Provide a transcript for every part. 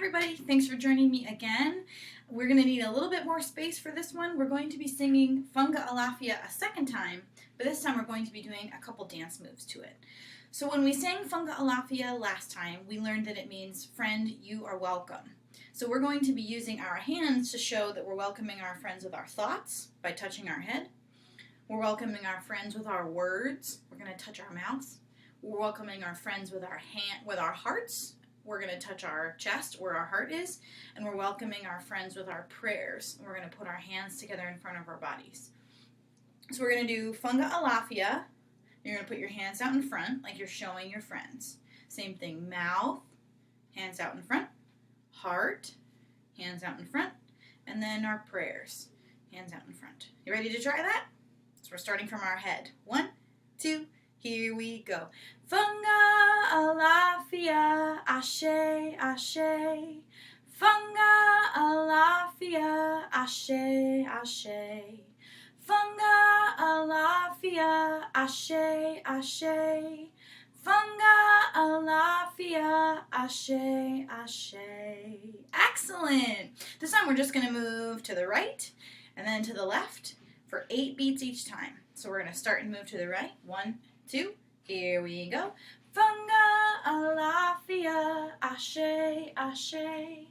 everybody, thanks for joining me again. We're going to need a little bit more space for this one. We're going to be singing Funga Alafia a second time, but this time we're going to be doing a couple dance moves to it. So when we sang Funga Alafia last time, we learned that it means, friend, you are welcome. So we're going to be using our hands to show that we're welcoming our friends with our thoughts by touching our head. We're welcoming our friends with our words. We're going to touch our mouths. We're welcoming our friends with our hearts. We're going to touch our chest where our heart is, and we're welcoming our friends with our prayers. We're going to put our hands together in front of our bodies. So we're going to do Funga Alafia. You're going to put your hands out in front like you're showing your friends. Same thing, mouth, hands out in front, heart, hands out in front, and then our prayers, hands out in front. You ready to try that? So we're starting from our head. 1, 2, here we go. Funga Alafia, ashe, ashe. Funga Alafia, ashe, ashe. Funga Alafia, ashe, ashe. Funga Alafia, ashe, ashe. Excellent! This time we're just going to move to the right and then to the left for 8 beats each time. So we're going to start and move to the right. 1, 2, here we go. Funga Alafia, ashe, ashe.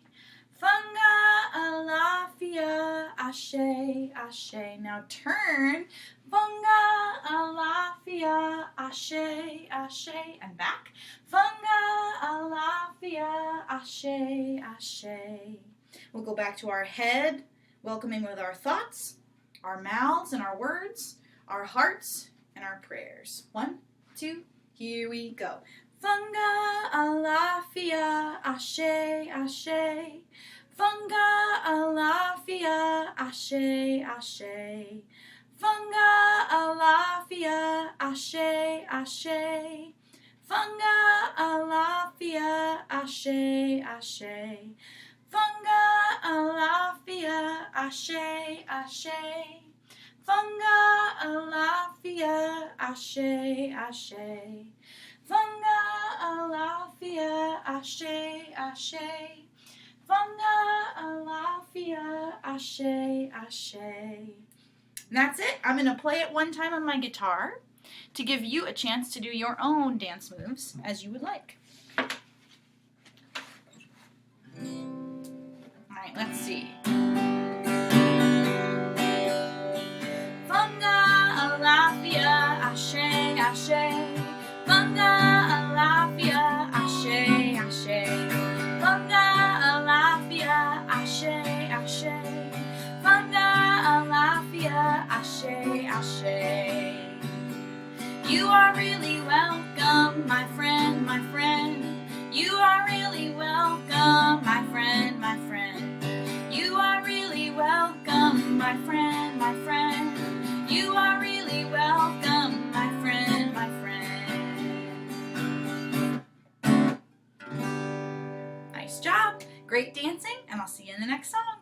Funga Alafia, ashe, ashe. Now turn. Funga Alafia, ashe, ashe. And back. Funga Alafia, ashe, ashe. We'll go back to our head, welcoming with our thoughts, our mouths and our words, our hearts and our prayers. 1, 2, here we go. Funga Alafia, ashe, ashe. Funga Alafia, ashe, ashe. Funga Alafia, ashe, ashe. Funga Alafia, ashe, ashe. Funga Alafia, ashe, ashe. Funga Alafia, ashe, ashe. Funga Alafia, ashe, ashe. Funga Alafia, ashe, ashe. And that's it. I'm going to play it one time on my guitar to give you a chance to do your own dance moves as you would like. Alright, let's see. Funga Alafia, ashe, ashe. Funga Alafia, ashe, ashe. Funga Alafia, ashe, ashe. Funga Alafia, ashe, ashe. You are really welcome, my friend, my friend. You are really welcome, my friend, my friend. You are really welcome, my friend, my friend. You are really welcome, my friend, my friend. Nice job. Great dancing, and I'll see you in the next song.